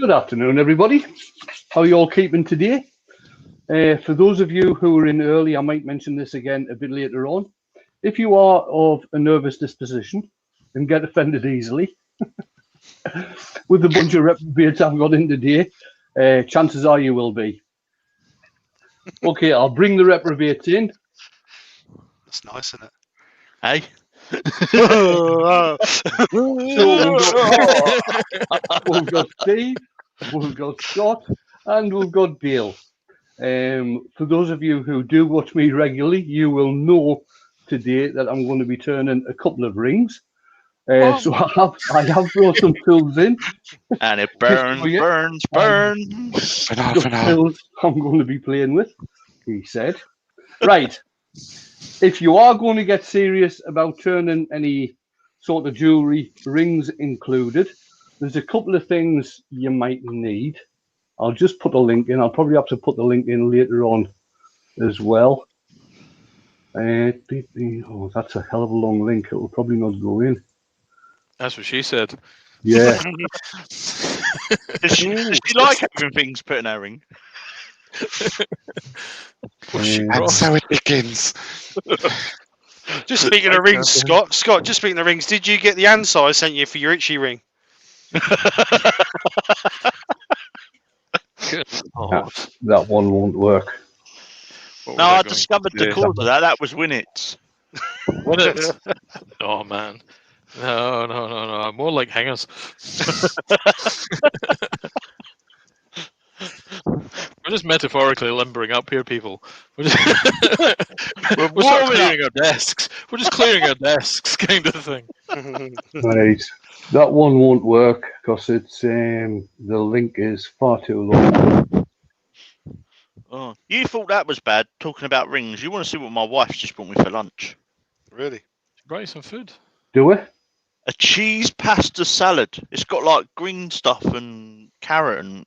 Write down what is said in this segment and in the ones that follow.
Good afternoon, everybody. How are you all keeping today? For those of you who are in early, I might mention this again a bit later on. If you are of a nervous disposition and get offended easily with the bunch of reprobates I've got in today, chances are you will be. Okay, I'll bring the reprobates in. That's nice, isn't it? Hey? So we've got Steve, we've got Scott, and we've got Dale. For those of you who do watch me regularly, you will know today that I'm going to be turning a couple of rings. So I have brought some tools in. And it burns. Tools I'm going to be playing with, he said. Right. If you are going to get serious about turning any sort of jewellery, rings included, there's a couple of things you might need. I'll just put a link in. I'll probably have to put the link in later on as well. Oh, that's a hell of a long link. It will probably not go in. That's what she said. Yeah. Does she like having things put in her ring? And so it begins. Just speaking of rings, Scott, just speaking of rings, did you get the answer I sent you for your itchy ring? That one won't work. No, I discovered the cause of that. That was Winnet's. Winnet's? Oh, man. No. More like hangers. We're just metaphorically limbering up here, people. We're clearing our desks. We're just clearing our desks, kind of thing. Right. That one won't work because it's the link is far too long. Oh, you thought that was bad, talking about rings. You want to see what my wife's just brought me for lunch? Really? She brought you some food. Do we? A cheese pasta salad. It's got like green stuff and carrot and...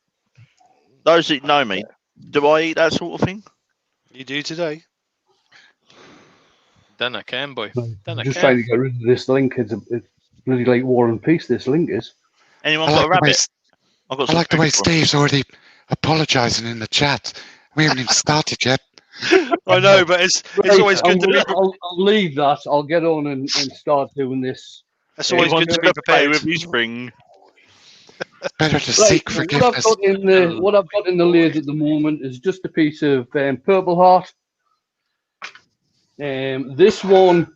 Those that know me, do I eat that sort of thing? You do today? Then I can, boy. I'm just trying to get rid of this link. It's bloody like War and Peace, this link is. Anyone got a rabbit? I like the way Steve's already apologising in the chat. We haven't even started yet. I know, but it's always good to be... I'll leave that. I'll get on and start doing this. It's always good to be prepared with his ring. Better to seek forgiveness. What I've got in the lathe at the moment is just a piece of Purple Heart. This one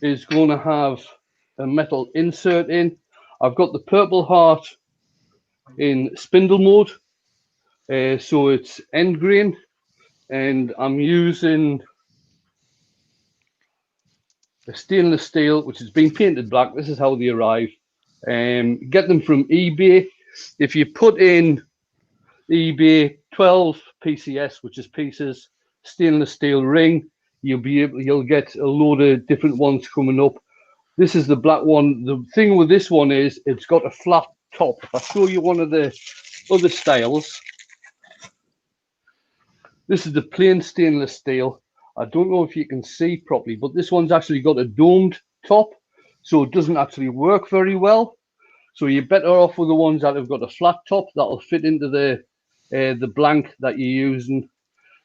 is going to have a metal insert in. I've got the Purple Heart in spindle mode, so it's end grain, and I'm using a stainless steel which has been painted black. This is how they arrive. Get them from eBay. If you put in eBay 12 PCS, which is pieces, stainless steel ring, you'll get a load of different ones coming up. This is the black one. The thing with this one is it's got a flat top. I'll show you one of the other styles. This is the plain stainless steel. I don't know if you can see properly, but this one's actually got a domed top, so it doesn't actually work very well. So you're better off with the ones that have got a flat top that'll fit into the blank that you're using.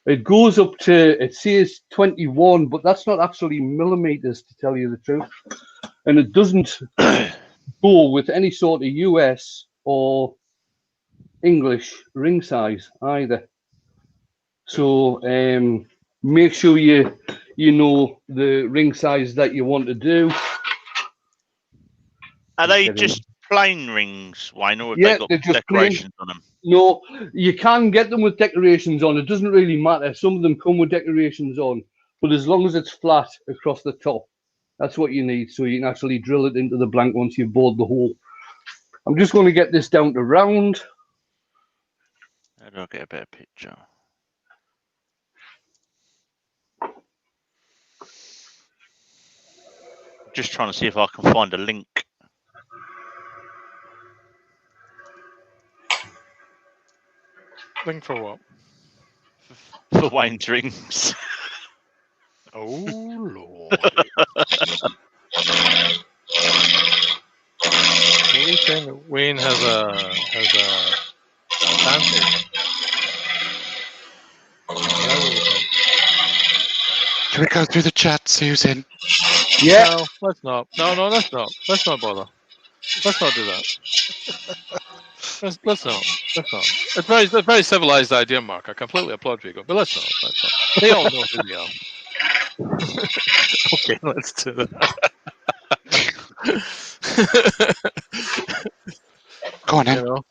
It goes up to, it says 21, but that's not actually millimeters, to tell you the truth. And it doesn't go with any sort of US or English ring size either. So make sure you know the ring size that you want to do. Are they just plain rings, Wayne, or have they got decorations on them? No, you can get them with decorations on. It doesn't really matter. Some of them come with decorations on, but as long as it's flat across the top, that's what you need. So you can actually drill it into the blank once you've bored the hole. I'm just going to get this down to round. How do I get a better picture? Just trying to see if I can find a link. Link for what? For Wayne's rings. Oh Lord. Wayne has a fancy. Should we go through the chat, Susan? Yeah. No, let's not. No, let's not. Let's not bother. Let's not do that. Let's not. It's a very civilized idea, Mark. I completely applaud you, but let's not. They all know who they are. Okay, let's do that. Go on, You then. know,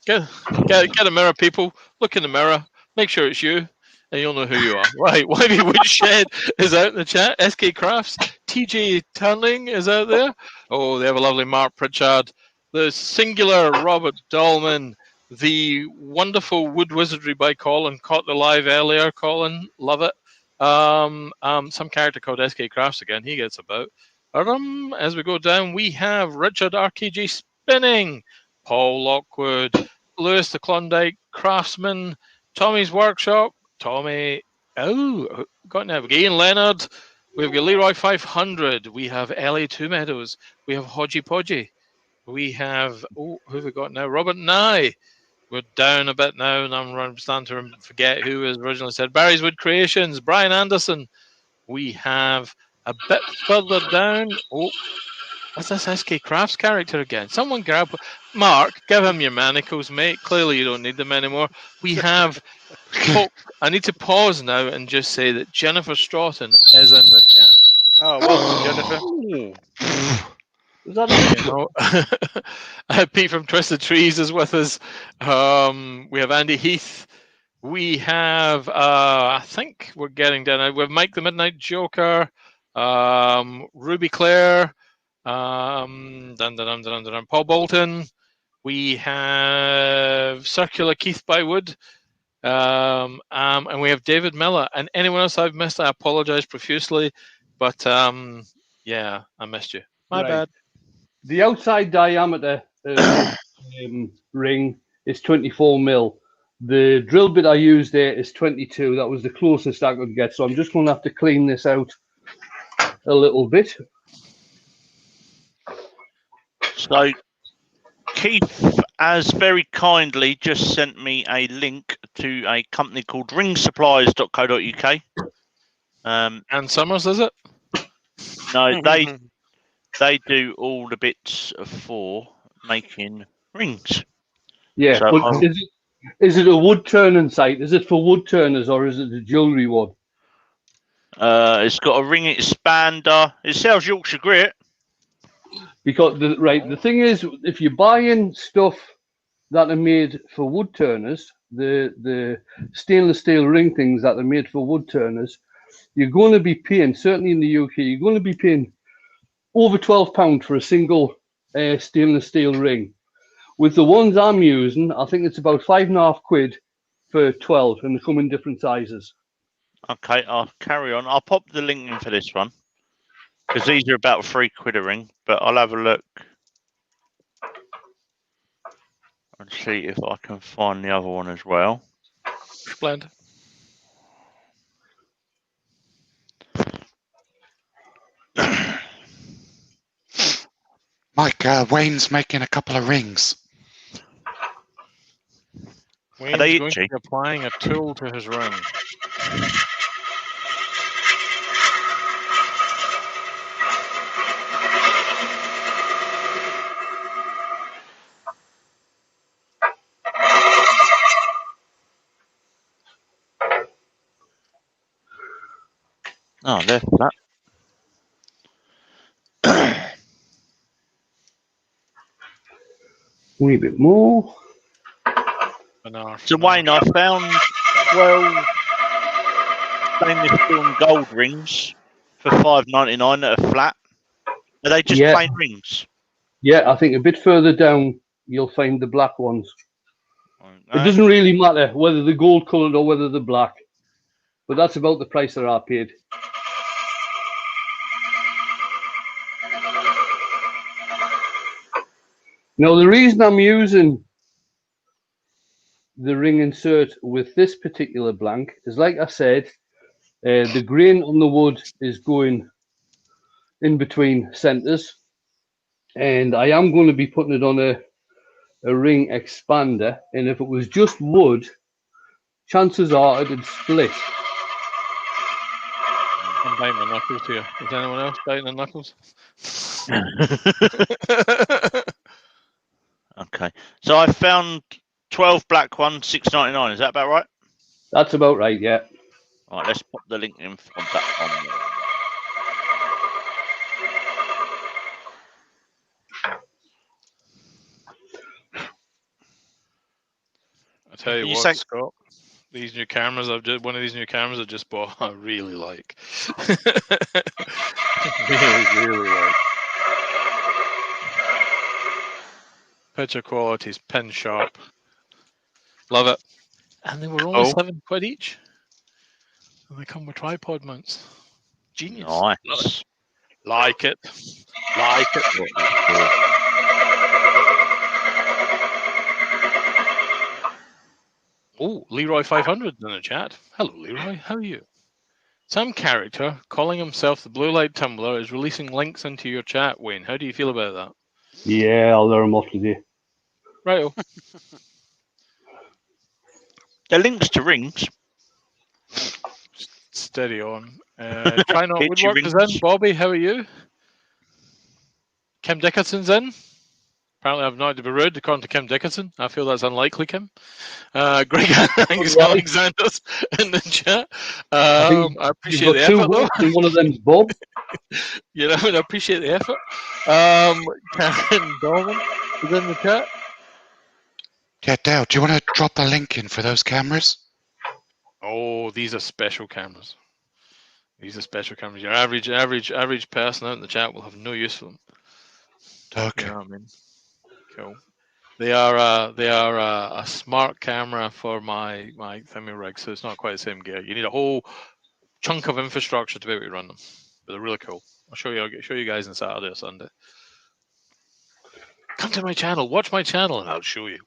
get a mirror, people. Look in the mirror. Make sure it's you, and you'll know who you are. Right, Wivey Woodshed is out in the chat. SK Crafts, TJ Tunling is out there. Oh, they have a lovely Mark Pritchard. The singular Robert Dolman. The wonderful Wood Wizardry by Colin. Caught the live earlier, Colin. Love it. Some character called SK Crafts again. He gets about. As we go down, we have Richard RKG Spinning. Paul Lockwood, Lewis the Klondike Craftsman, Tommy's Workshop, Tommy, got now Ian Leonard, we've got Leroy 500, we have LA Two Meadows, we have Hodgy Podgy, we have, who have we got now? Robert Nye. We're down a bit now, and I'm starting to forget who was originally said. Barry's Wood Creations, Brian Anderson. We have a bit further down. Oh, what's this SK Crafts character again? Someone grab Mark, give him your manacles, mate. Clearly you don't need them anymore. We have I need to pause now and just say that Jennifer Stroughton is in the chat. Oh, welcome, Jennifer. Was that Pete from Twisted Trees is with us. We have Andy Heath. We have I think we're getting down. We have Mike the Midnight Joker, Ruby Claire. Paul Bolton. We have Circular Keith Bywood. And we have David Miller. And anyone else I've missed, I apologize profusely. But yeah, I missed you. My bad. The outside diameter of the ring is 24 mil. The drill bit I used there is 22. That was the closest I could get. So I'm just going to have to clean this out a little bit. So Keith has very kindly just sent me a link to a company called ringsupplies.co.uk. And Summers, is it? No, they do all the bits for making rings. Yeah, So but is it a wood turning site? Is it for wood turners or is it a jewellery one? It's got a ring expander. It sells Yorkshire grit. Because the thing is, if you're buying stuff that are made for wood turners, the stainless steel ring things that are made for wood turners, you're going to be paying, certainly in the UK, you're going to be paying over £12 for a single stainless steel ring. With the ones I'm using, I think it's about £5.50 for 12, and they come in different sizes. Okay, I'll carry on. I'll pop the link in for this one because these are about £3 a ring, but I'll have a look and see if I can find the other one as well. Splendid. Mike, Wayne's making a couple of rings. Wayne's they going to itchy? be applying a tool to his ring. Oh, there's that. A wee bit more. So Wayne, I found 12 stainless steel and gold rings for $5.99 that are flat. Are they just plain rings? Yeah, I think a bit further down you'll find the black ones. It doesn't really matter whether they're gold coloured or whether they're black, but that's about the price that I paid. Now, the reason I'm using the ring insert with this particular blank is, like I said, the grain on the wood is going in between centres, and I am going to be putting it on a ring expander, and if it was just wood, chances are it'd split. I'm biting my knuckles here. Is anyone else biting their knuckles? Okay. So I found 12 black ones, $6.99. Is that about right? That's about right, yeah. All right, let's pop the link in on that one. I tell you You what, say- Scott. These new cameras one of these new cameras I just bought. I really like. really like. Picture quality's pin sharp. Love it. And they were only £7 each. And they come with tripod mounts. Genius. Nice. Love it. Like it. Like it. Oh, Leroy 500 in the chat. Hello, Leroy. How are you? Some character calling himself the Blue Light Tumbler is releasing links into your chat, Wayne. How do you feel about that? Yeah, I'll let them off today. Right. They're links to rings. Steady on. Try not Itchy woodwork is rings. in. Bobby, how are you? Kim Dickinson's in. Apparently, I've not to be rude, according to Kim Dickinson. I feel that's unlikely, Kim. Greg Alexander's in the chat. I appreciate the effort, though. One of them's Bob. You know, I appreciate the effort. Karen Dolman is in the chat. Yeah, Dale, do you want to drop a link in for those cameras? Oh, these are special cameras. These are special cameras. Your average person out in the chat will have no use for them. Okay. You know what I mean? Cool. They are a smart camera for my Thimi rig, so it's not quite the same gear. You need a whole chunk of infrastructure to be able to run them, but they're really cool. I'll show you guys on Saturday or Sunday. Come to my channel, watch my channel, and I'll show you.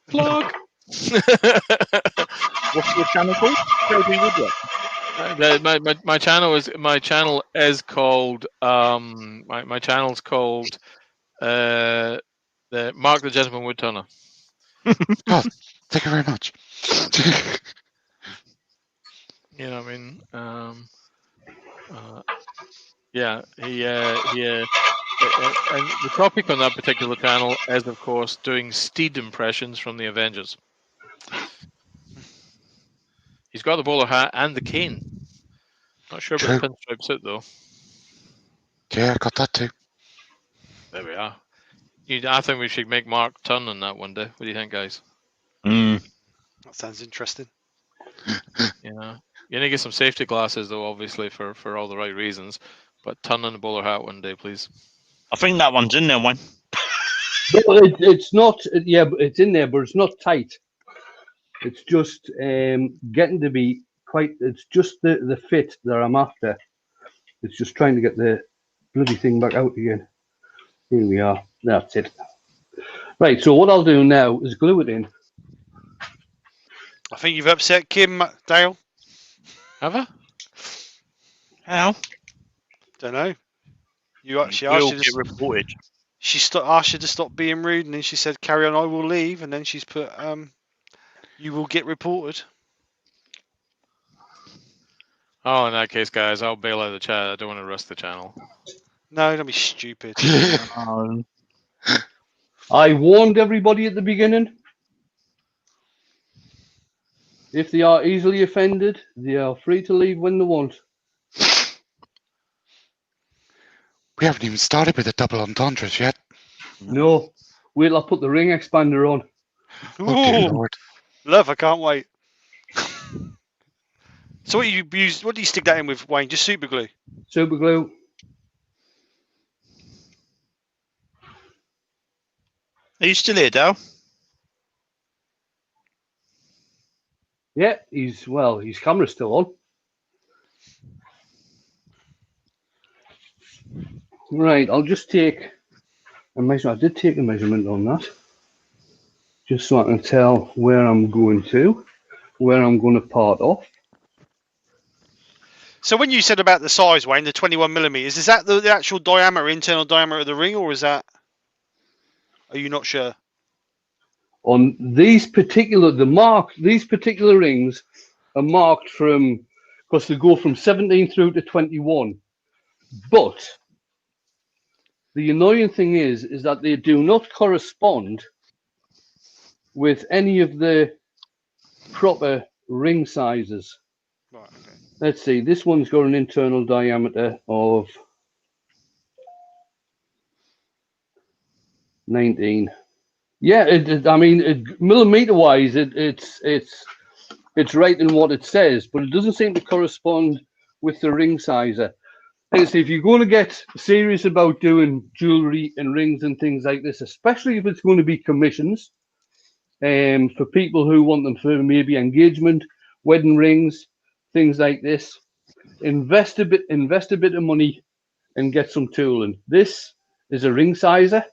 Plug. What's your channel called? My channel is called my channel's called the Mark the Gentleman Woodturner. Oh, thank you very much. You know what I mean? Yeah, and the topic on that particular channel is, of course, doing Steed impressions from the Avengers. He's got the bowler hat and the cane. Not sure about the pinstripe suit, though. Yeah, I got that too. There we are. I think we should make Mark turn on that one day. What do you think, guys? That sounds interesting. You know, you need to get some safety glasses, though, obviously, for all the right reasons. But turn on the bowler hat one day, please. I think that one's in there, Wayne. It's not. Yeah, it's in there, but it's not tight. It's just getting to be quite. It's just the fit that I'm after. It's just trying to get the bloody thing back out again. Here we are. That's it. Right. So what I'll do now is glue it in. I think you've upset Kim, Dale. Have I? How? Don't know. You actually will asked get reported. She asked you to stop being rude, and then she said, "Carry on, I will leave." And then she's put, "You will get reported." Oh, in that case, guys, I'll bail out of the chat. I don't want to rust the channel. No, don't be stupid. I warned everybody at the beginning. If they are easily offended, they are free to leave when they want. We haven't even started with the double entendres yet. No. Wait till I put the ring expander on. Oh, dear Ooh, Lord. love, I can't wait. So what do you stick that in with, Wayne? Just super glue? Super glue. Are you still here, Dale? Yeah, his camera's still on. Right, I'll just take a measurement. I did take a measurement on that, just so I can tell where I'm going to part off. So when you said about the size, Wayne, the 21 millimeters, is that the actual diameter, internal diameter of the ring, or is that? Are you not sure? On these particular rings are marked from, because they go from 17 through to 21. But the annoying thing is that they do not correspond with any of the proper ring sizes. Right. Okay. Let's see. This one's got an internal diameter of 19. Yeah, I mean, millimeter-wise, it's right in what it says, but it doesn't seem to correspond with the ring sizer. Like I say, if you're going to get serious about doing jewelry and rings and things like this, especially if it's going to be commissions, for people who want them for maybe engagement, wedding rings, things like this, invest a bit of money and get some tooling. This is a ring sizer.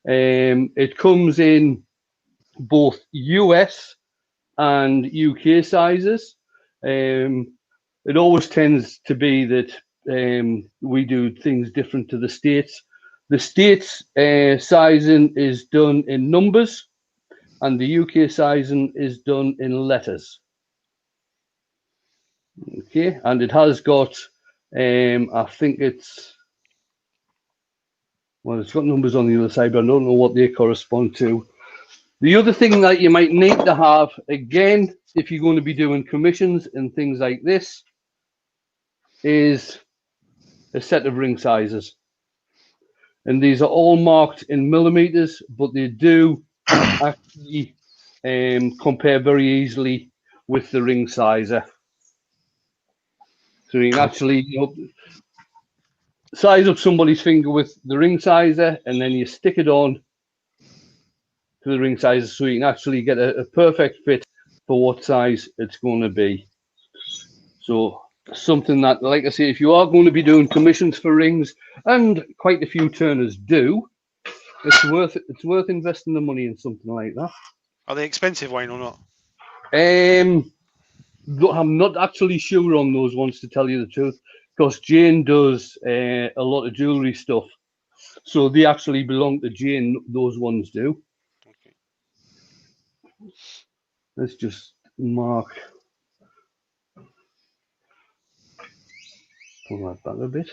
It comes in both US and UK sizes. It always tends to be that we do things different to the States. The States sizing is done in numbers, and the UK sizing is done in letters. Okay, and it has got, I think it's got numbers on the other side, but I don't know what they correspond to. The other thing that you might need to have, again, if you're going to be doing commissions and things like this, is a set of ring sizes. And these are all marked in millimeters, but they do actually compare very easily with the ring sizer. So you can actually size up somebody's finger with the ring sizer, and then you stick it on to the ring sizer, so you can actually get a perfect fit for what size it's going to be. So something that, like I say, if you are going to be doing commissions for rings, and quite a few turners do, it's worth investing the money in something like that. Are they expensive, Wayne, or not? I'm not actually sure on those ones, to tell you the truth, because Jane does a lot of jewelry stuff, so they actually belong to Jane. Those ones do. Okay. Let's just mark. Pull that back a bit.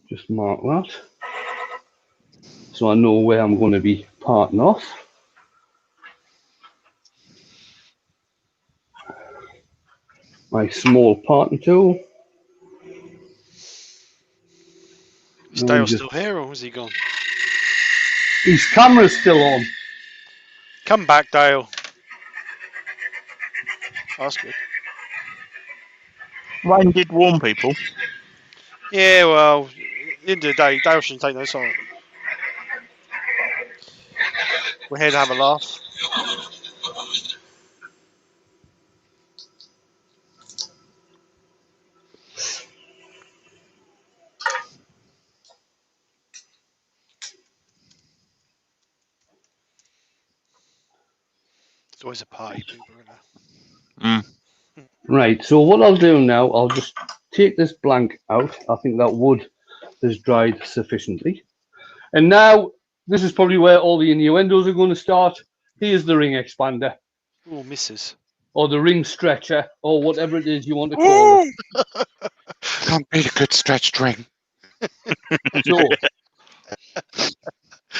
Just mark that, so I know where I'm going to be parting off. My small parting tool. Is Dale still here, or has he gone? His camera's still on. Come back, Dale. That's good. Wayne did warn people. Yeah, well, at the end of the day, Dale shouldn't take no sorrow. We're here to have a laugh. It's always a party, people, isn't there? Right, so what I'll do now, I'll just take this blank out. I think that wood has dried sufficiently. And now, this is probably where all the innuendos are going to start. Here's the ring expander. Oh, misses. Or the ring stretcher, or whatever it is you want to call it. Can't beat a good stretched ring. So,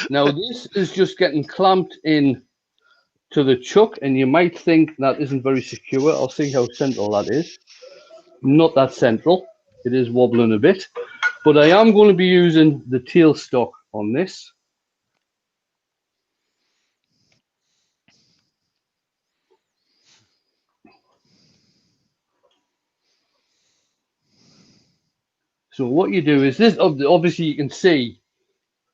now this is just getting clamped in to the chuck, and you might think that isn't very secure. I'll see how central that is. Not that central. It is wobbling a bit, but I am going to be using the tailstock on this. So what you do is this, obviously you can see,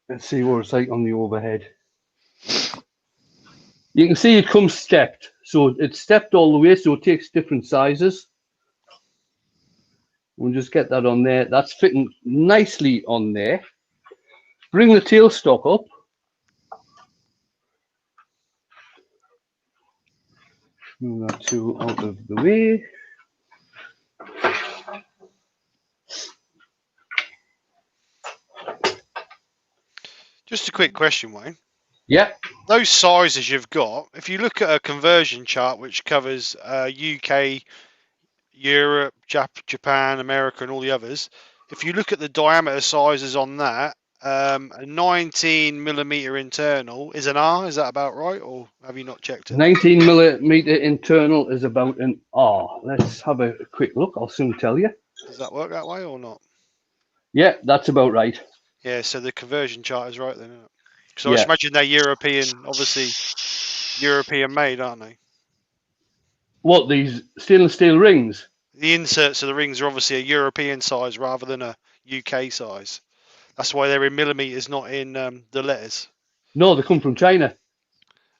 let's see what it's like on the overhead. You can see it comes stepped. So it's stepped all the way, so it takes different sizes. We'll just get that on there. That's fitting nicely on there. Bring the tailstock up. Move that tool out of the way. Just a quick question, Wayne. Yeah. Those sizes you've got, if you look at a conversion chart which covers UK, Europe, Japan, America, and all the others, if you look at the diameter sizes on that, a 19mm internal is an R. Is that about right, or have you not checked it? 19mm internal is about an R. Let's have a quick look. I'll soon tell you. Does that work that way or not? Yeah, that's about right. Yeah, so the conversion chart is right then, isn't it? Because I Yeah. just imagine they're European, obviously European made, aren't they? What, these stainless steel rings? The inserts of the rings are obviously a European size rather than a UK size. That's why they're in millimeters, not in the letters. No, they come from China.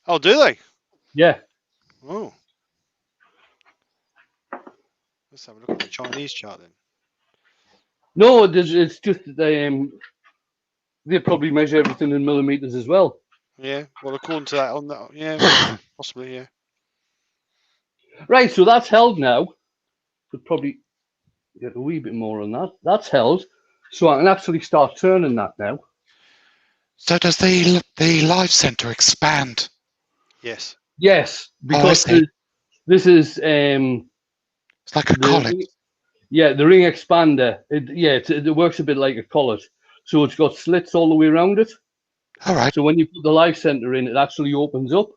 Oh, do they? Yeah. Oh. Let's have a look at the Chinese chart then. No, it's just that they probably measure everything in millimeters as well. Yeah, well, according to that, on that, yeah, possibly, yeah. Right, so that's held now. Could probably get a wee bit more on that. That's held. So I can actually start turning that now. So does the live center expand? Yes. Yes, because see. this is It's like a collet. Yeah, the ring expander. It works a bit like a collet. So it's got slits all the way around it. All right. So when you put the live center in, it actually opens up.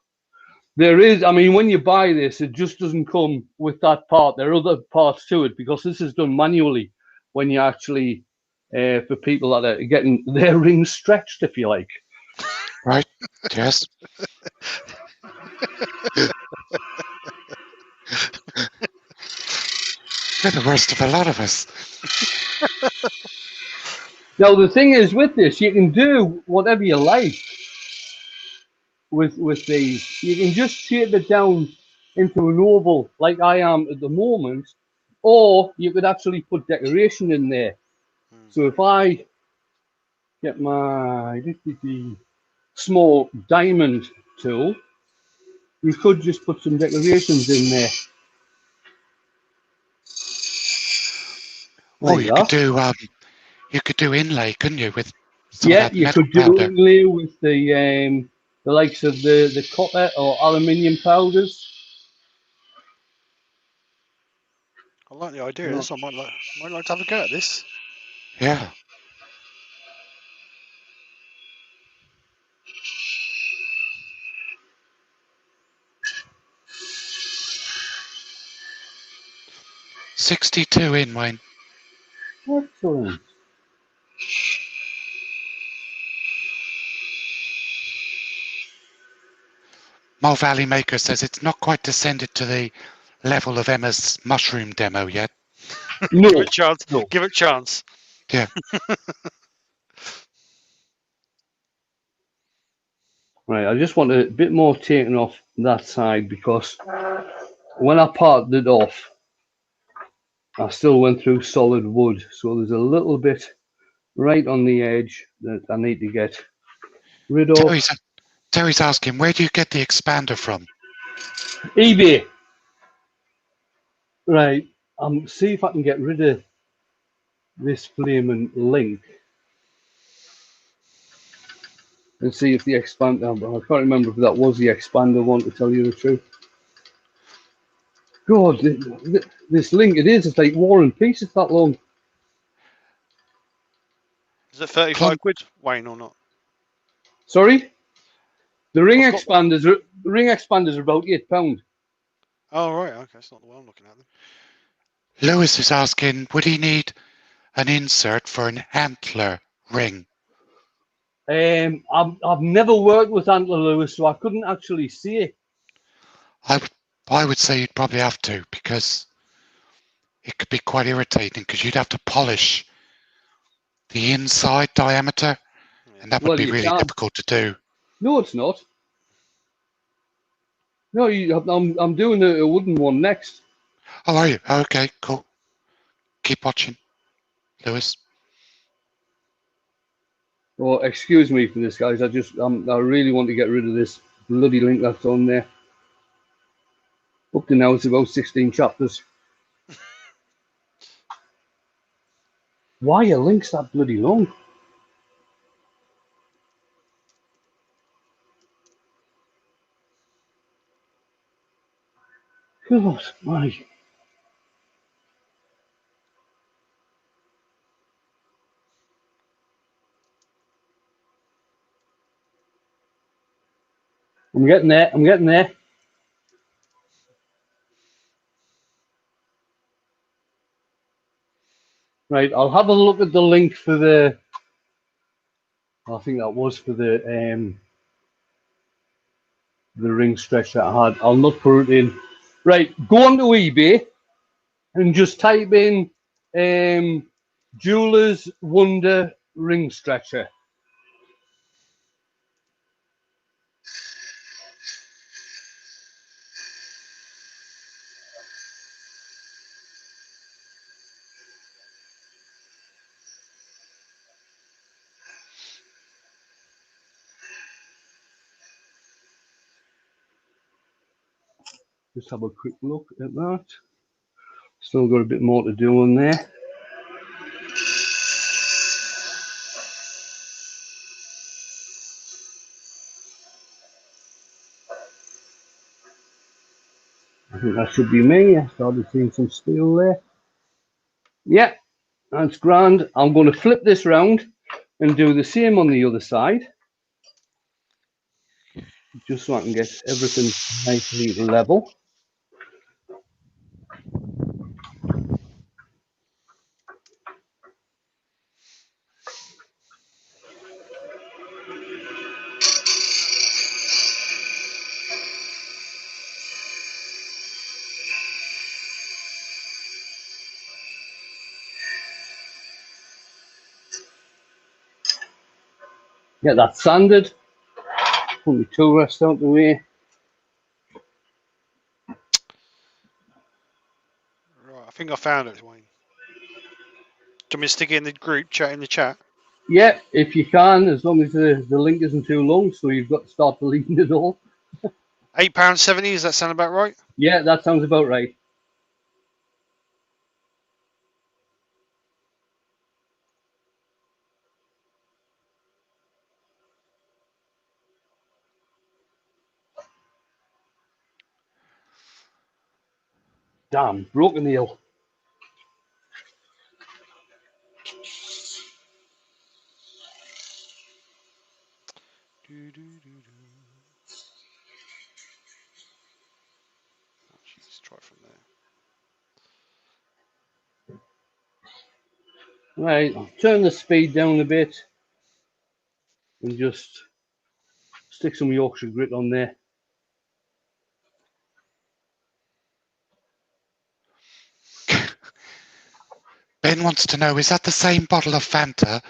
There is, I mean, when you buy this, it just doesn't come with that part. There are other parts to it because this is done manually when you actually, for people that are getting their rings stretched, if you like. Right. Yes. You're the worst of a lot of us. Now, the thing is with this, you can do whatever you like with these. You can just shape it down into an oval like I am at the moment, or you could actually put decoration in there. So if I get my small diamond tool, you could just put some decorations in there. Or you could do inlay, couldn't you, with some of that you metal could do powder? inlay with the likes of the copper or aluminium powders. I like the idea of this. I might like to have a go at this. Yeah. $62 in, Wayne. Excellent. Mo Valley Maker says it's not quite descended to the level of Emma's mushroom demo yet. No, Give it a chance. no. Give it a chance. Yeah. Right, I just want a bit more taken off that side because when I parted it off, I still went through solid wood. So there's a little bit right on the edge that I need to get rid of. Terry's asking, where do you get the expander from? eBay. Right, see if I can get rid of this flaming link and see if the expander, I can't remember if that was the expander one, to tell you the truth. God, this link, it's like War and Peace, it's that long. Is it 35 quid, Wayne, or not? Sorry? The ring expanders are about £8. Oh, right, okay, that's not the one I'm looking at then. Lewis is asking, would he need an insert for an antler ring? I've never worked with antler, Lewis, so I couldn't actually see it. I would say you'd probably have to, because it could be quite irritating, because you'd have to polish the inside diameter, and that would be really difficult to do. No, it's not. No, I'm doing a wooden one next. Oh, are you? Okay, cool. Keep watching, Lewis. Oh, excuse me for this, guys. I really want to get rid of this bloody link that's on there. Up to now, it's about 16 chapters. Why are links that bloody long? God, my. I'm getting there. I'm getting there. Right, I'll have a look at the link for the. I think that was for the ring stretch that I had. I'll not put it in. Right, go on to eBay and just type in Jeweler's Wonder ring stretcher. Just have a quick look at that. Still got a bit more to do on there. I think that should be me. I started seeing some steel there. Yeah, that's grand. I'm going to flip this round and do the same on the other side, just so I can get everything nicely level. Get that sanded. Put my tool rest out the way. Right, I think I found it, Wayne. Do you want me to stick it in the group chat in the chat? Yeah, if you can, as long as the link isn't too long, so you've got to start deleting it all. £8.70, does that sound about right? Yeah, that sounds about right. Damn, broke a nail. Actually, let's try from there. Right, I'll turn the speed down a bit and just stick some Yorkshire grit on there. Ben wants to know, is that the same bottle of Fanta,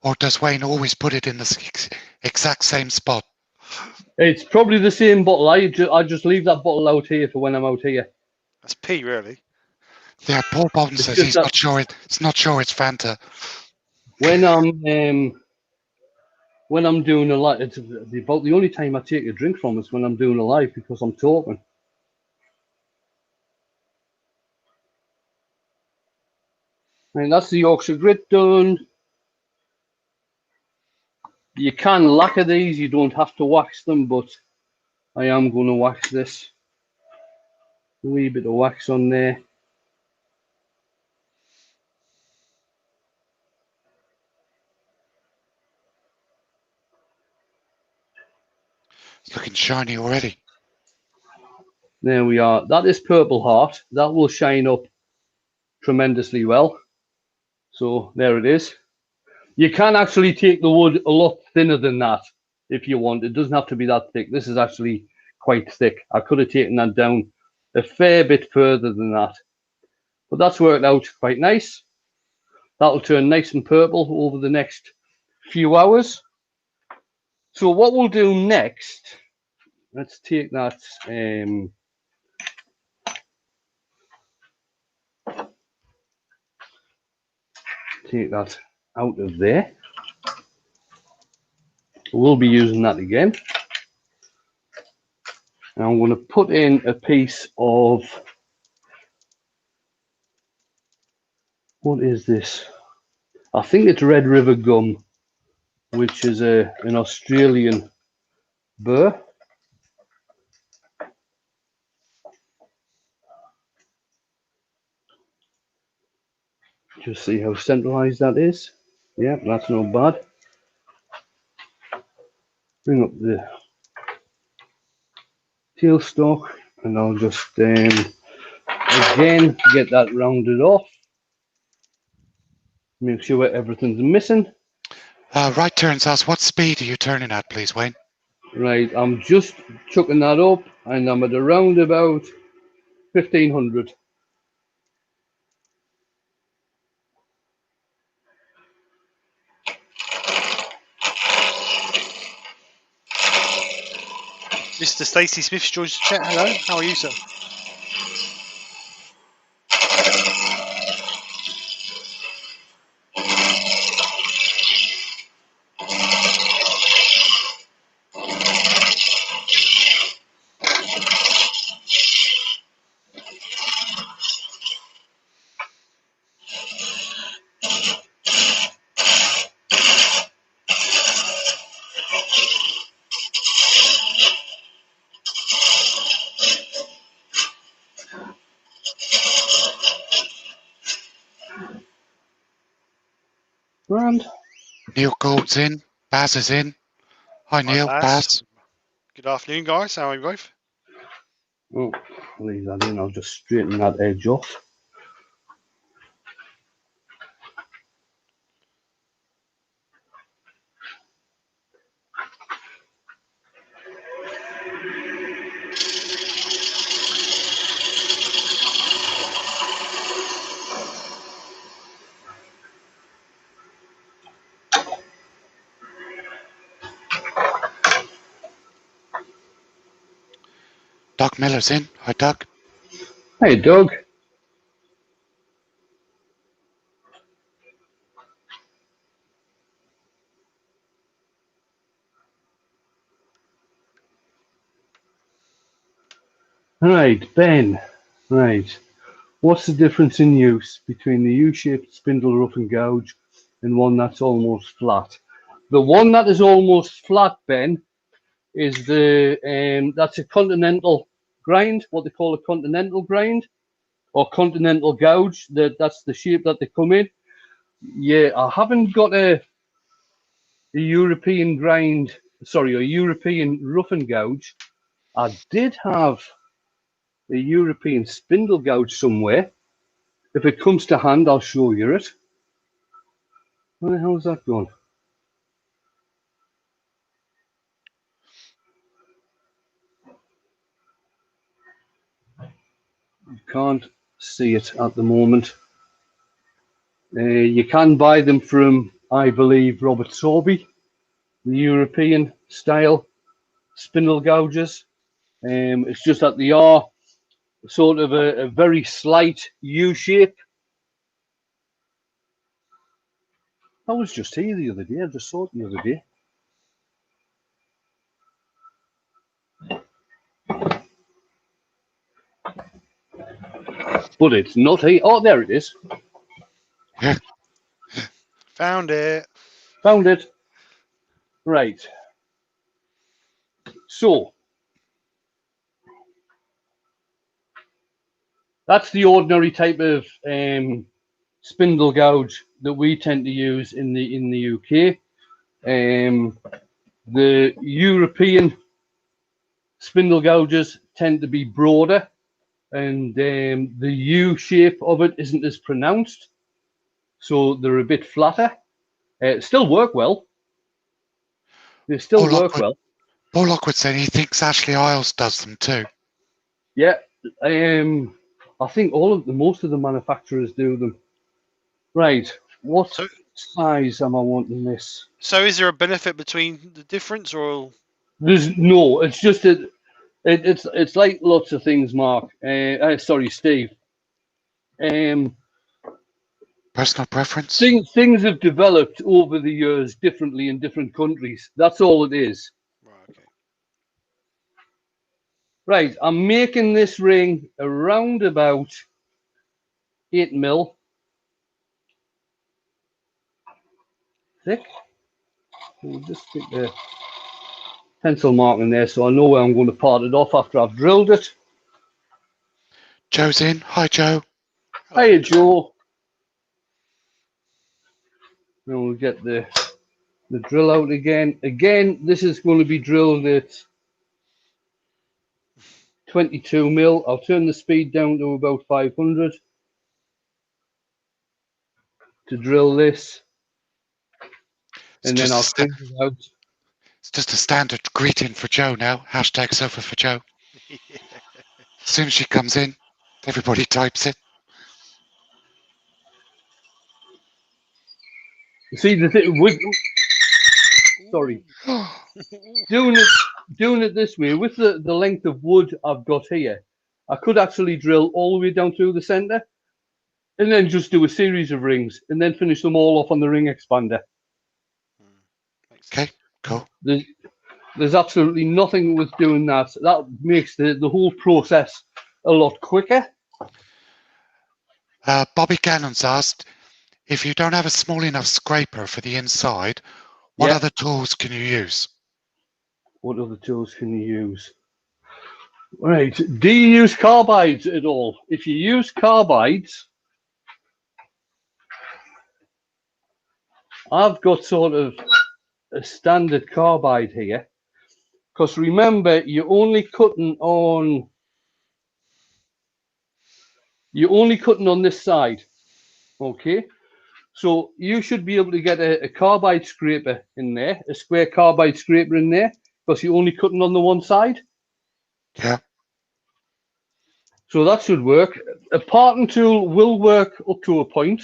or does Wayne always put it in the exact same spot? It's probably the same bottle. I just leave that bottle out here for when I'm out here. That's pee, really. Yeah, Paul Bolton It's says just he's that not sure it's Fanta. when I'm doing a live, it's about the only time I take a drink from is when I'm doing a live because I'm talking. And that's the Yorkshire grit done. You can lacquer these, you don't have to wax them, but I am going to wax this. A wee bit of wax on there. It's looking shiny already. There we are. That is Purple Heart. That will shine up tremendously well. So there it is. You can actually take the wood a lot thinner than that if you want. It doesn't have to be that thick. This is actually quite thick. I could have taken that down a fair bit further than that. But that's worked out quite nice. That'll turn nice and purple over the next few hours. So what we'll do next, let's take that out of there. We'll be using that again. And I'm going to put in a piece of, what is this? I think it's Red River gum, which is an Australian burr. Just see how centralized that is. Yeah, that's not bad. Bring up the tailstock, and I'll just again get that rounded off. Make sure everything's missing. Right turns us. What speed are you turning at, please, Wayne? Right, I'm just chucking that up, and I'm at around about 1500. Mr. Stacey Smith joins the chat. Hello, how are you, sir? Grand. Neil Gould's in. Baz is in. Hi, Neil. Baz. Good afternoon, guys. How are you both? Oh, leave that in. I'll just straighten that edge off. Doug Miller's in. Hi, Doug. Hey, Doug. Right, Ben. Right. What's the difference in use between the U-shaped spindle rough and gouge and one that's almost flat? The one that is almost flat, Ben, is that's a continental grind, what they call a continental grind or continental gouge. That's the shape that they come in. Yeah, I haven't got a European grind, sorry, a European rough and gouge. I did have a European spindle gouge somewhere. If it comes to hand, I'll show you it. Where the hell is that gone? You can't see it at the moment. You can buy them from, I believe, Robert Sorby, the European style spindle gouges. It's just that they are sort of a very slight U shape. I was just here the other day. I just saw it the other day. But it's not here. Oh, there it is. Found it. Found it. Right. So that's the ordinary type of spindle gouge that we tend to use in the UK. The European spindle gouges tend to be broader, and the U shape of it isn't as pronounced, so they're a bit flatter. Still work well. They still work well. Paul Lockwood said he thinks Ashley Isles does them too. Yeah, I think most of the manufacturers do them. Right, what size am I wanting this? So is there a benefit between the difference, or? There's no, it's just that it's like lots of things, Mark. Sorry, Steve. Personal preference? Things have developed over the years differently in different countries. That's all it is. Right, okay. Right, I'm making this ring around about 8 mil thick. We'll just stick the pencil mark in there so I know where I'm going to part it off after I've drilled it. Joe's in. Hi, Joe. Hiya, Joe. Then we'll get the drill out again. Again, this is going to be drilled at 22 mil. I'll turn the speed down to about 500 to drill this, and then I'll clean it out. It's just a standard greeting for Joe now. Hashtag sofa for Joe. Yeah. As soon as she comes in, everybody types it. See the thing with sorry, doing it this way with the length of wood I've got here, I could actually drill all the way down through the center, and then just do a series of rings, and then finish them all off on the ring expander. Okay, cool. There's absolutely nothing with doing that. That makes the whole process a lot quicker. Bobby Gannon's asked, if you don't have a small enough scraper for the inside, what other tools can you use? What other tools can you use? Right, do you use carbides at all? If you use carbides, I've got sort of a standard carbide here, because remember, you're only cutting on this side, okay? So you should be able to get a carbide scraper in there, a square carbide scraper in there, because you're only cutting on the one side. Yeah. So that should work. A parting tool will work up to a point.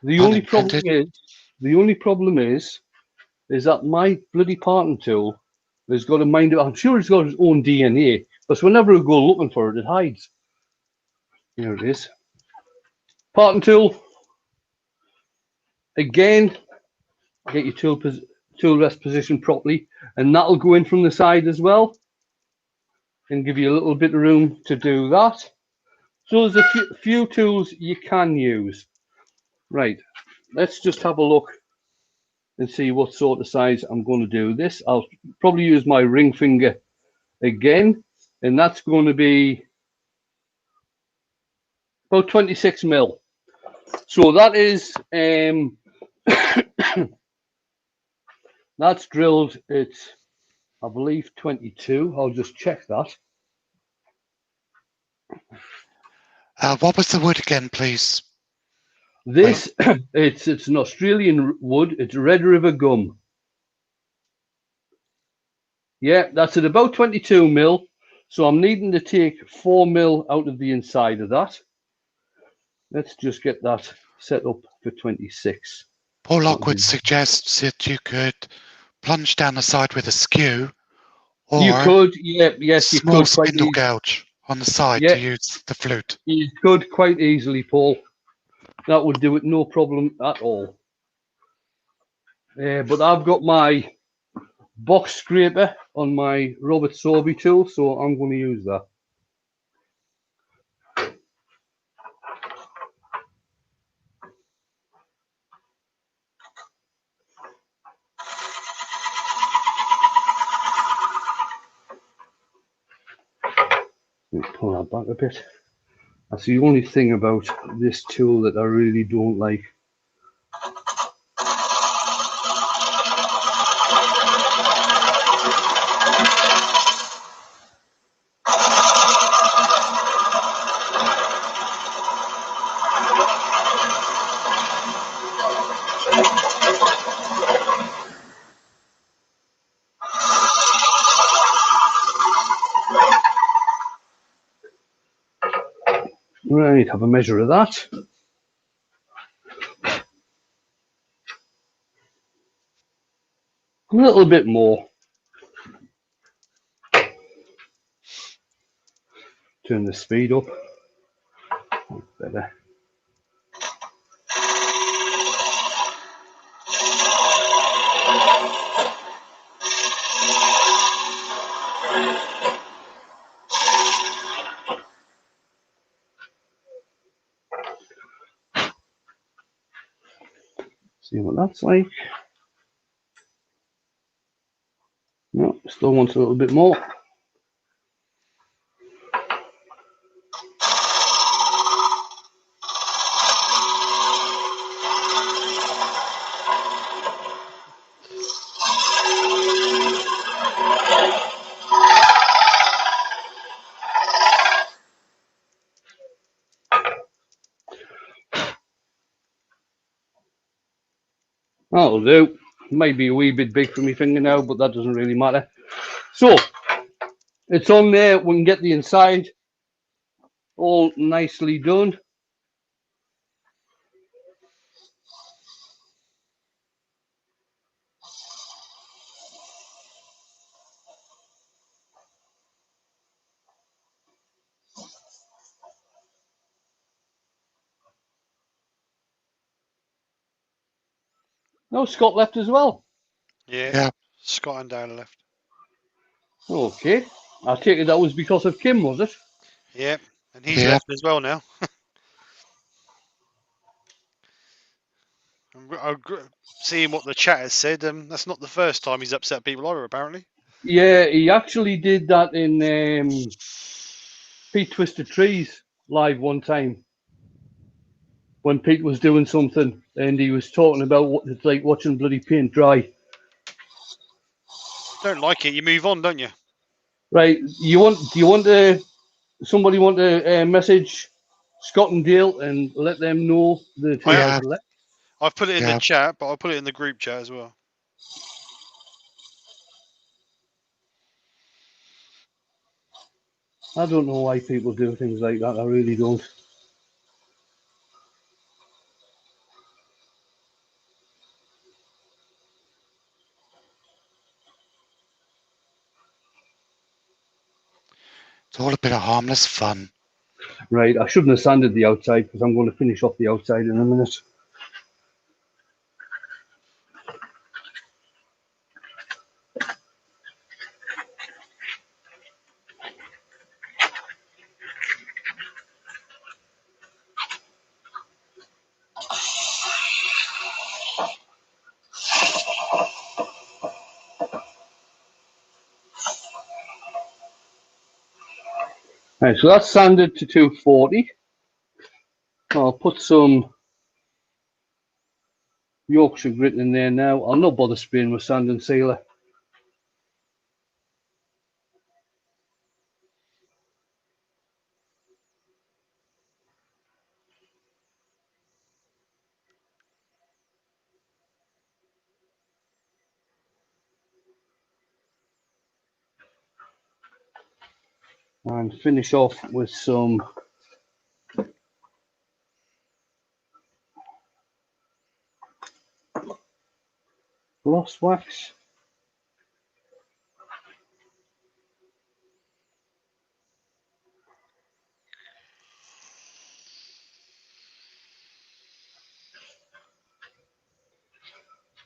The only problem is that my bloody parting tool has got a mind. I'm sure it's got its own DNA, because whenever I go looking for it, it hides. Here it is. Parting tool. Again, get your tool rest position properly, and that'll go in from the side as well, and give you a little bit of room to do that. So there's a few tools you can use. Right, let's just have a look and see what sort of size I'm going to do this. I'll probably use my ring finger again, and that's going to be about 26 mil. So that is that's drilled at, I believe, 22. I'll just check that. What was the wood again, please? This it's an Australian wood. It's Red River gum. Yeah, that's at about 22 mil. So I'm needing to take 4 mil out of the inside of that. Let's just get that set up for 26. Paul Lockwood suggests that you could plunge down the side with a skew, or you could, yes, you could. Spindle gouge on the side to use the flute. You could quite easily, Paul. That would do it, no problem at all. But I've got my box scraper on my Robert Sorby tool, so I'm going to use that. Pull that back a bit. That's the only thing about this tool that I really don't like. Right, have a measure of that. A little bit more. Turn the speed up. Better. See what that's like. No, still wants a little bit more. That'll do. Might be a wee bit big for me finger now, but that doesn't really matter. So it's on there. We can get the inside all nicely done. No, Scott left as well. Yeah. Scott and Dale left. Okay. I take it that was because of Kim, was it? Yeah, and he's left as well now. Seeing what the chat has said, that's not the first time he's upset people either, apparently. Yeah, he actually did that in Pete Twisted Trees live one time when Pete was doing something and he was talking about what it's like watching bloody paint dry. Don't like it, you move on, don't you? Right. Do you want to somebody want to message Scott and Dale and let them know that he has left? I've put it in the chat, but I'll put it in the group chat as well. I don't know why people do things like that. I really don't. It's all a bit of harmless fun. Right, I shouldn't have sanded the outside because I'm going to finish off the outside in a minute. Right, so that's sanded to 240. I'll put some Yorkshire grit in there now. I'll not bother spraying with sand and sealer. And finish off with some gloss wax.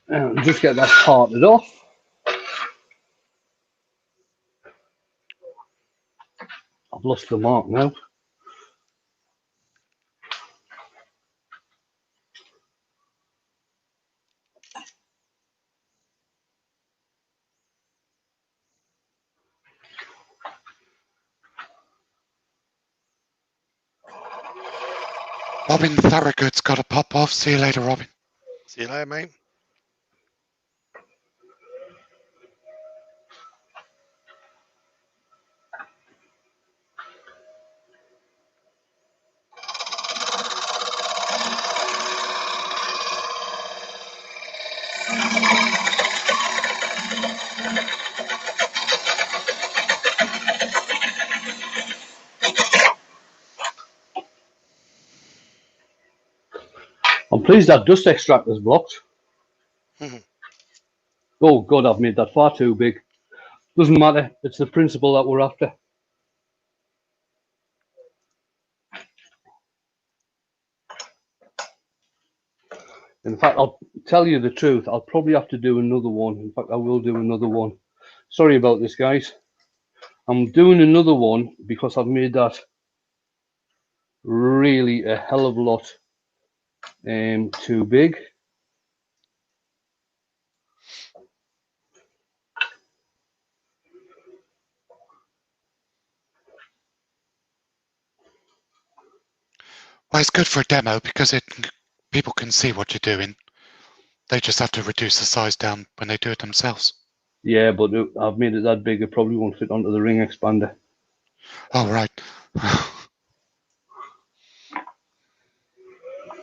And just get that parted off. I've lost the mark now. Robin Thorogood's got to pop off. See you later, Robin. See you later, mate. I'm pleased that dust extractor's blocked. Oh God, I've made that far too big. Doesn't matter, it's the principle that we're after. In fact, I'll tell you the truth, I'll probably have to do another one. In fact, I will do another one. Sorry about this, guys. I'm doing another one because I've made that really a hell of a lot too big. Well, it's good for a demo because people can see what you're doing. They just have to reduce the size down when they do it themselves. Yeah, but I've made it that big, it probably won't fit onto the ring expander. Oh, right.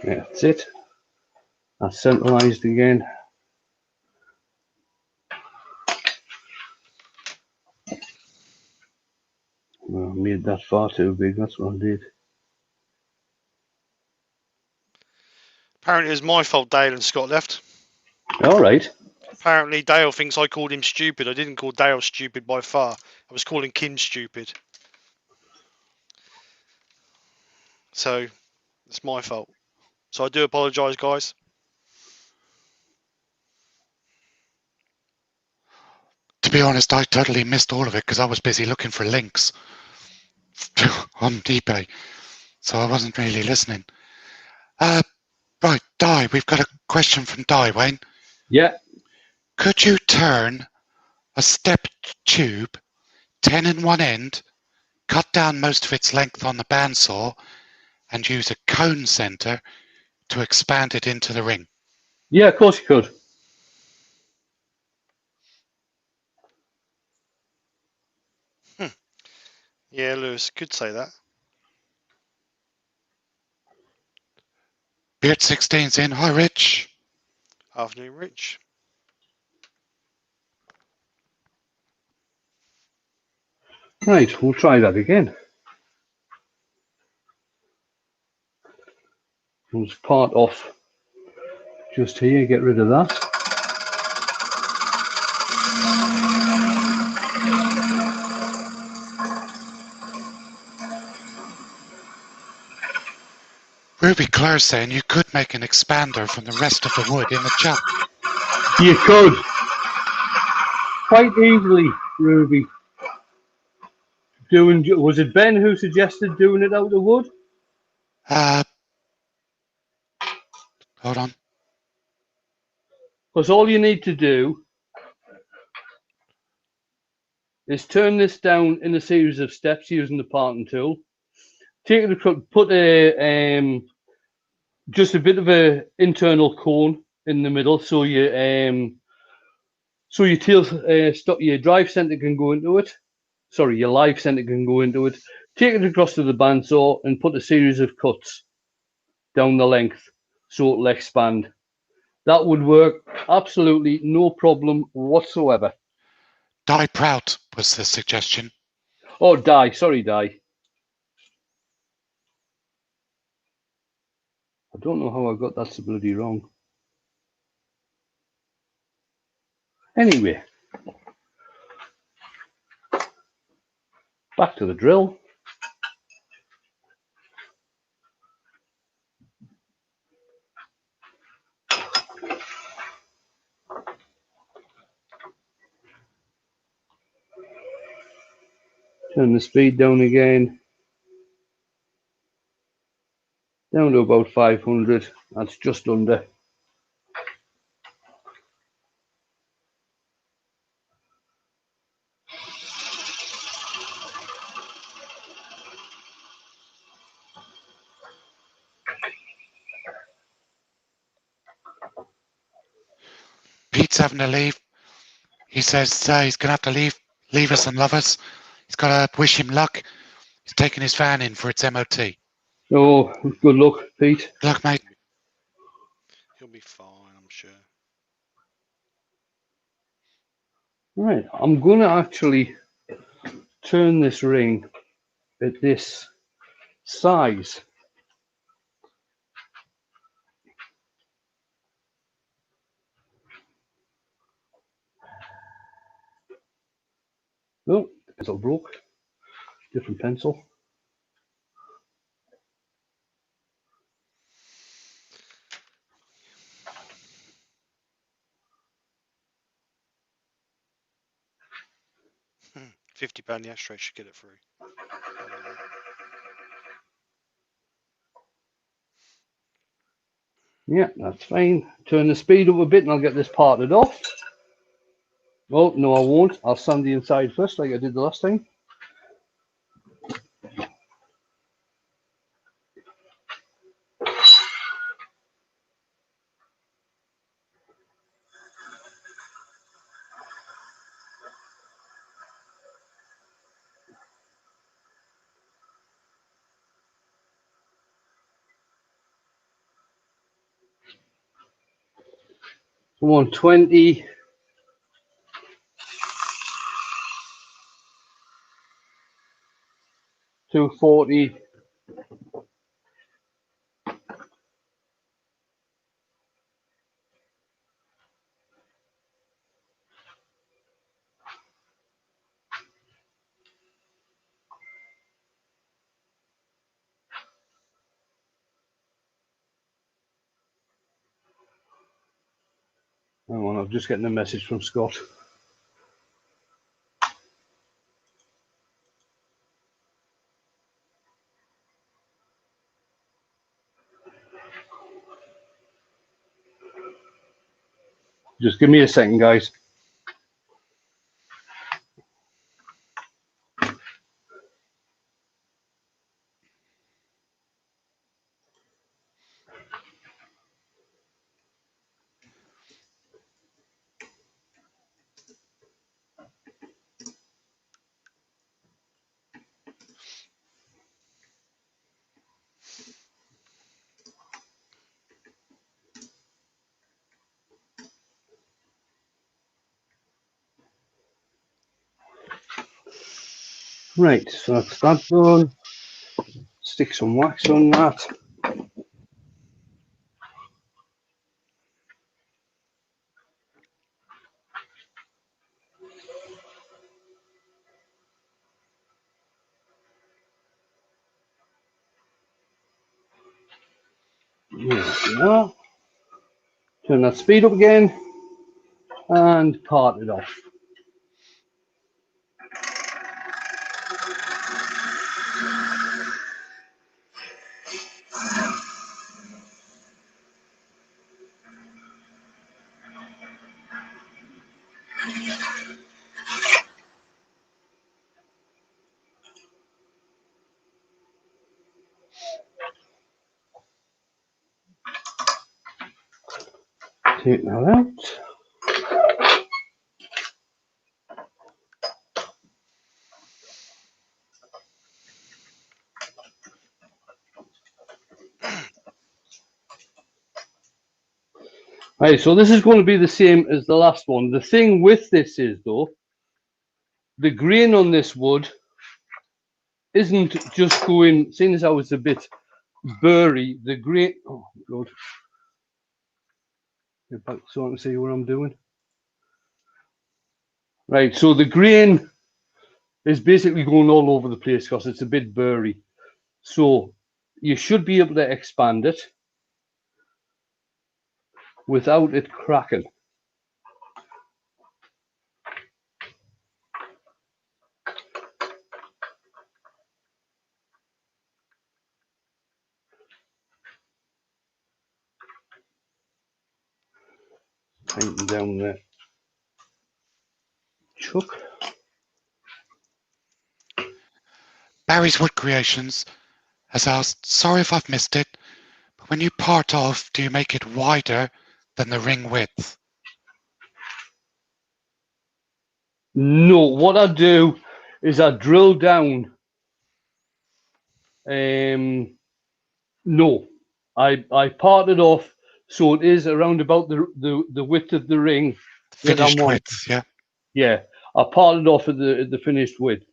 Yeah, that's it. That's centralized again. Well, I made that far too big, that's what I did. Apparently it was my fault Dale and Scott left. Alright. Apparently Dale thinks I called him stupid. I didn't call Dale stupid by far. I was calling Kim stupid. So, it's my fault. So I do apologise, guys. To be honest, I totally missed all of it because I was busy looking for links on eBay, so I wasn't really listening. Right, Di, we've got a question from Di, Wayne. Yeah. Could you turn a stepped tube 10 in one end, cut down most of its length on the bandsaw, and use a cone center to expand it into the ring? Yeah, of course you could. Yeah, Lewis, could say that. Beard 16's in. Hi, Rich. Afternoon, Rich. Right, we'll try that again. Let's part off just here, get rid of that. Ruby Claire's saying you could make an expander from the rest of the wood in the chop. You could. Quite easily, Ruby. Was it Ben who suggested doing it out of wood? Hold on. Because all you need to do is turn this down in a series of steps using the parting tool. Take it, put just a bit of a internal cone in the middle, so your your drive center can go into it. Sorry, your live center can go into it. Take it across to the bandsaw and put a series of cuts down the length so it'll expand. That would work absolutely no problem whatsoever. Die Prout was the suggestion. Oh, Die. Sorry, Die. I don't know how I got that so bloody wrong. Anyway, back to the drill. Turn the speed down again. Down to about 500. That's just under. Pete's having to leave. He says he's going to have to leave us and love us. He's got to wish him luck. He's taking his van in for its MOT. Oh, good luck, Pete. Good luck, mate. He'll be fine, I'm sure. Right, I'm going to actually turn this ring at this size. Oh, the pencil broke. Different pencil. £50 the ashtray should get it free. Yeah, that's fine. Turn the speed up a bit and I'll get this parted off. Oh, no, I won't. I'll sand the inside first like I did the last time. Come on, 20. 240. Hang on, I'm just getting a message from Scott. Just give me a second, guys. Right, so that's that done. Stick some wax on that. There we are. Turn that speed up again and part it off. Take that out. Right, so this is going to be the same as the last one. The thing with this is, though, the grain on this wood isn't just going, seeing as how it's a bit burry, the grain, oh God, get back so I can see what I'm doing. Right, so the grain is basically going all over the place because it's a bit burry. So you should be able to expand it without it cracking. Tighten down the chuck. Barry's Wood Creations has asked, sorry if I've missed it, but when you part off, do you make it wider than the ring width? No, what I do is I drill down. No, I part it off so it is around about the width of the ring that I'm Finished on. width, yeah. Yeah, I parted off at the finished width.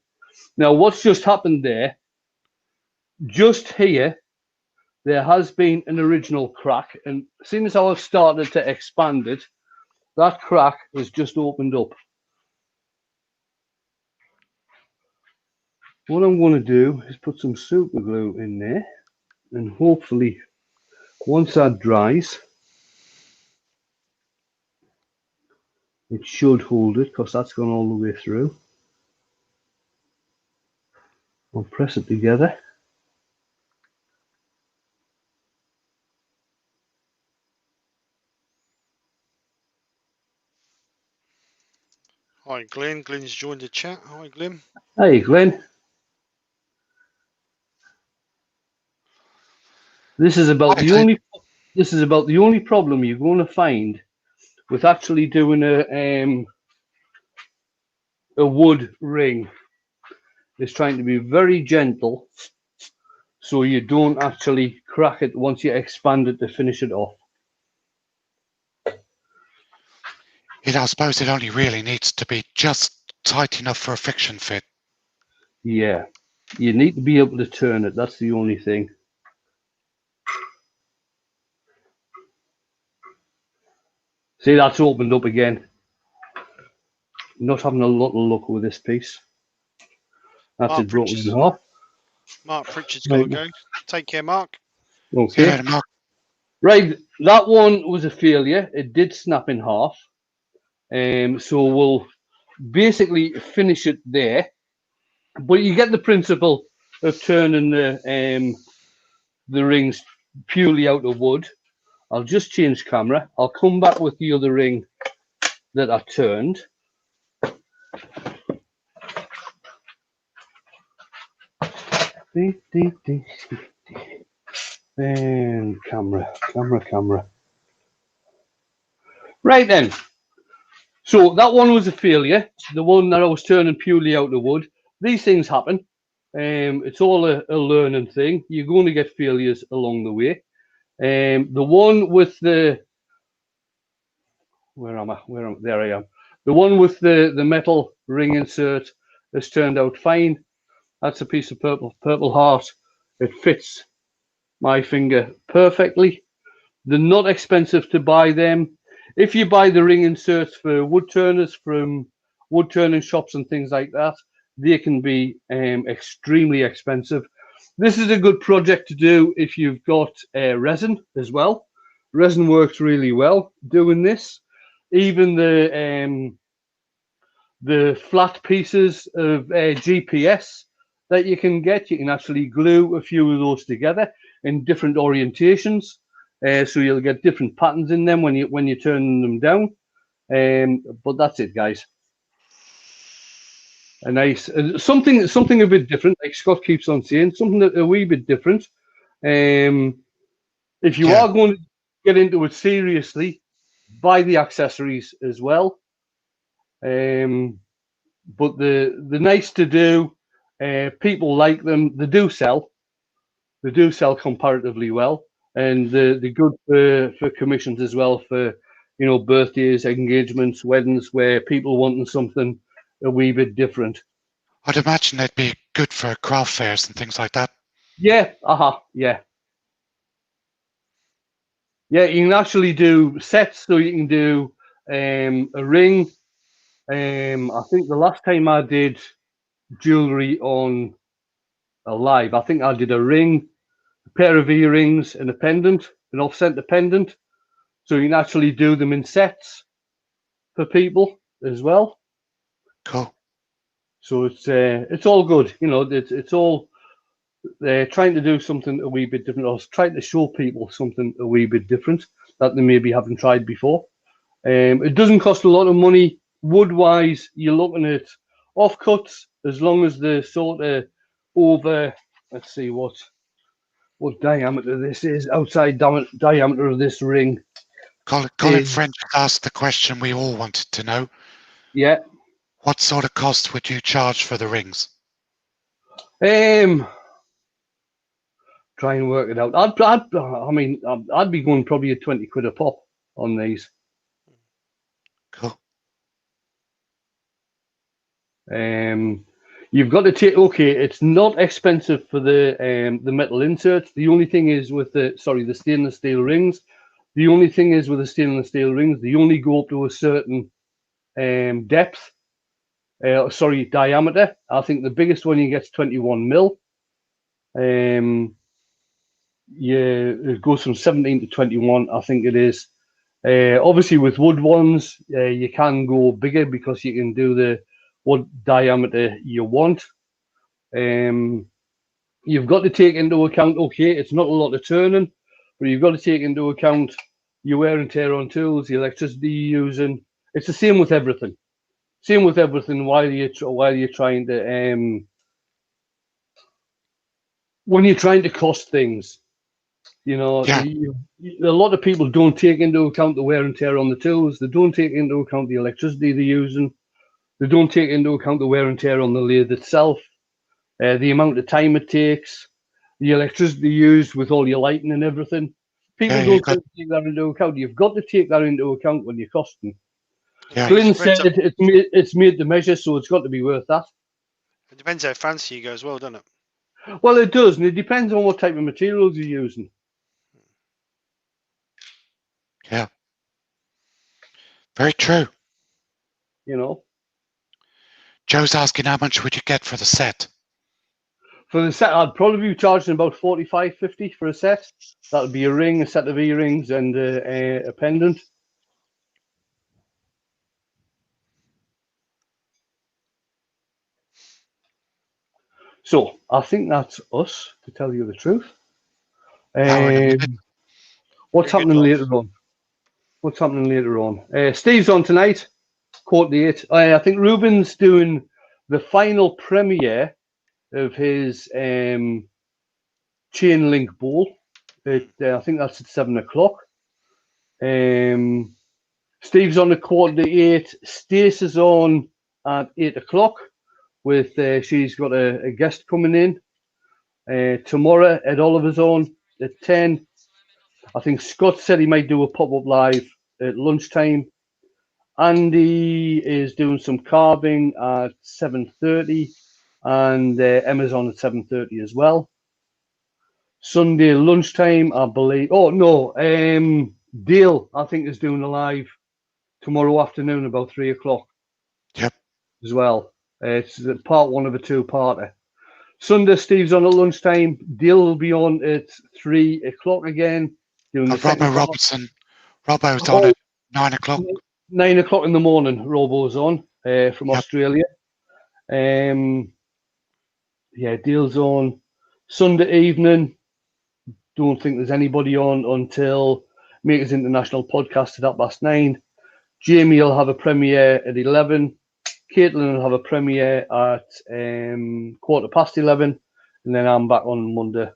Now, what's just happened there? Just here, there has been an original crack, and seeing as how I've started to expand it, that crack has just opened up. What I'm going to do is put some super glue in there, and hopefully, once that dries, it should hold it because that's gone all the way through. I'll press it together. Hi, Glenn. Glenn's joined the chat. Hi, Glenn. Hey, Glenn. This is about the only problem you're going to find with actually doing a wood ring. Is trying to be very gentle so you don't actually crack it once you expand it to finish it off. I suppose it only really needs to be just tight enough for a friction fit. Yeah. You need to be able to turn it. That's the only thing. See, that's opened up again. Not having a lot of luck with this piece. That's Mark it broken Pritchard's, in half. Mark Pritchard's got to go. Take care, Mark. See you Okay. later, Mark. Right, that one was a failure. It did snap in half. So we'll basically finish it there. But you get the principle of turning the rings purely out of wood. I'll just change camera. I'll come back with the other ring that I turned. And camera. Right then. So that one was a failure. The one that I was turning purely out of wood. These things happen. It's all a learning thing. You're going to get failures along the way. The one with the where am I? There I am. The one with the metal ring insert has turned out fine. That's a piece of purple heart. It fits my finger perfectly. They're not expensive to buy them. If you buy the ring inserts for wood turners from wood turning shops and things like that, they can be extremely expensive. This is a good project to do if you've got resin as well. Resin works really well doing this. Even the flat pieces of GPS that you can get, you can actually glue a few of those together in different orientations. So you'll get different patterns in them when you're turning them down. But that's it, guys. A nice something a bit different, like Scott keeps on saying, something a wee bit different. If you are going to get into it seriously, buy the accessories as well. But the nice to do, people like them. They do sell comparatively well, and they're good for commissions as well, for birthdays, engagements, weddings, where people wanting something a wee bit different. I'd imagine they'd be good for craft fairs and things like that. Yeah, yeah. Yeah, you can actually do sets, so you can do a ring. I think the last time I did jewelry on a live, I think I did a ring, a pair of earrings, and a pendant, an off-center pendant. So you can actually do them in sets for people as well. Cool. So it's all good, it's all trying to do something a wee bit different, or trying to show people something a wee bit different that they maybe haven't tried before. It doesn't cost a lot of money. Wood-wise, you're looking at offcuts, as long as they're sort of over, let's see what diameter this is, outside diameter of this ring. Colin French asked the question we all wanted to know. Yeah. What sort of cost would you charge for the rings? Try and work it out. I'd be going probably at 20 quid a pop on these. Cool. You've got to take. Okay, it's not expensive for the metal inserts. The only thing is with the stainless steel rings. The only thing is with the stainless steel rings, they only go up to a certain depth. Diameter. I think the biggest one you get is 21 mil. It goes from 17 to 21, I think it is. Obviously, with wood ones, you can go bigger because you can do the what diameter you want. You've got to take into account, okay, it's not a lot of turning, but you've got to take into account your wear and tear on tools, the electricity you're using. It's the same with everything. While you're trying to when you're trying to cost things, a lot of people don't take into account the wear and tear on the tools. They don't take into account the electricity they're using. They don't take into account the wear and tear on the lathe itself, the amount of time it takes, the electricity used with all your lighting and everything. People don't take that into account. You've got to take that into account when you're costing. Yeah. Glyn said it's made to measure, so it's got to be worth that. It depends how fancy you go as well, doesn't it? Well, it does, and it depends on what type of materials you're using. Yeah. Very true. You know. Joe's asking how much would you get for the set? For the set, I'd probably be charging about 45-50 for a set. That would be a ring, a set of earrings, and a pendant. So I think that's us, to tell you the truth. What's happening later on? What's happening later on? Steve's on tonight, 8:15. I think Ruben's doing the final premiere of his chain link bowl. I think that's at 7 o'clock. Steve's on at 7:45. Stace is on at 8 o'clock. With she's got a guest coming in tomorrow. Ed Oliver's on at 10. I think Scott said he might do a pop-up live at lunchtime. Andy is doing some carving at 7:30, and Emma's on at 7:30 as well. Sunday lunchtime, I believe. Oh no, Dale I think is doing a live tomorrow afternoon about 3 o'clock. Yep. As well. It's part one of a two-parter. Sunday, Steve's on at lunchtime. Dale will be on at 3 o'clock again. Doing the Robbo Robertson. Robbo's on at 9 o'clock. 9 o'clock in the morning, Robo's on from Australia. Yeah, Dale's on Sunday evening. Don't think there's anybody on until Makers International podcast at 9:30. Jamie will have a premiere at 11. Caitlin will have a premiere at 11:15, and then I'm back on Monday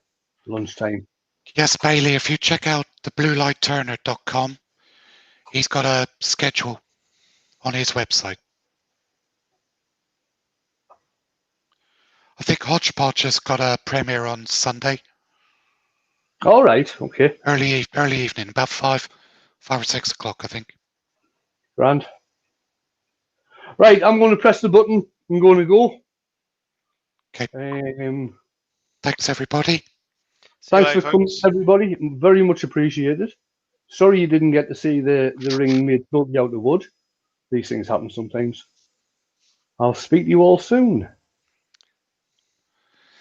lunchtime. Yes, Bailey, if you check out the bluelightturner.com, he's got a schedule on his website. I think Hodgepodge has got a premiere on Sunday. All right, okay. Early evening, about 5 or 6 o'clock, I think. Grand. Right, I'm going to press the button. I'm going to go. Okay. Thanks, everybody. Thanks for coming, everybody. Very much appreciated. Sorry you didn't get to see the ring made totally out of wood. These things happen sometimes. I'll speak to you all soon.